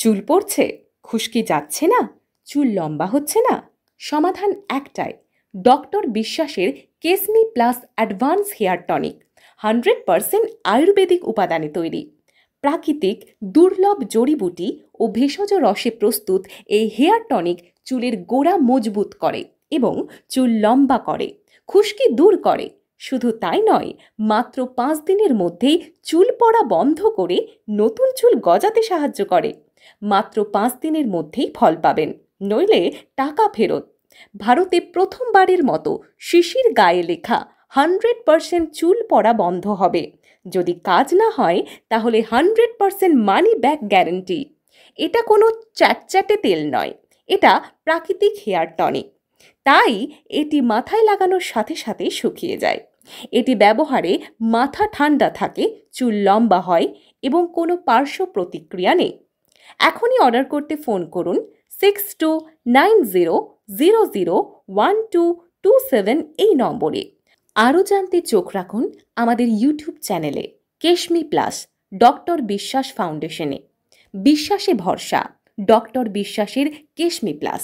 চুল পড়ছে, খুশকি যাচ্ছে না, চুল লম্বা হচ্ছে না? সমাধান একটাই, ডক্টর বিশ্বাসের কেসমি প্লাস অ্যাডভান্স হেয়ার টনিক। 100% আয়ুর্বেদিক উপাদানে তৈরি। প্রাকৃতিক দুর্লভ জড়িবুটি ও ভেষজ রসে প্রস্তুত এই হেয়ার টনিক চুলের গোড়া মজবুত করে এবং চুল লম্বা করে, খুশকি দূর করে। শুধু তাই নয়, মাত্র 5 দিনের মধ্যেই চুল পড়া বন্ধ করে নতুন চুল গজাতে সাহায্য করে। মাত্র 5 দিনের মধ্যেই ফল পাবেন, নইলে টাকা ফেরত। ভারতে প্রথমবারের মতো শিশির গায়ে লেখা 100% চুল পড়া বন্ধ হবে। যদি কাজ না হয় তাহলে 100% মানি ব্যাক গ্যারান্টি। এটা কোনো চ্যাটচ্যাটে তেল নয়, এটা প্রাকৃতিক হেয়ার টনিক। তাই এটি মাথায় লাগানোর সাথে সাথে শুকিয়ে যায়। এটি ব্যবহারে মাথা ঠান্ডা থাকে, চুল লম্বা হয় এবং কোনো পার্শ্ব প্রতিক্রিয়া নেই। এখনই অর্ডার করতে ফোন করুন 6290001227 এই নম্বরে। আরও জানতে চোখ রাখুন আমাদের ইউটিউব চ্যানেলে কেশমি প্লাস ডক্টর বিশ্বাস ফাউন্ডেশনে। বিশ্বাসে ভরসা, ডক্টর বিশ্বাসের কেশমি প্লাস।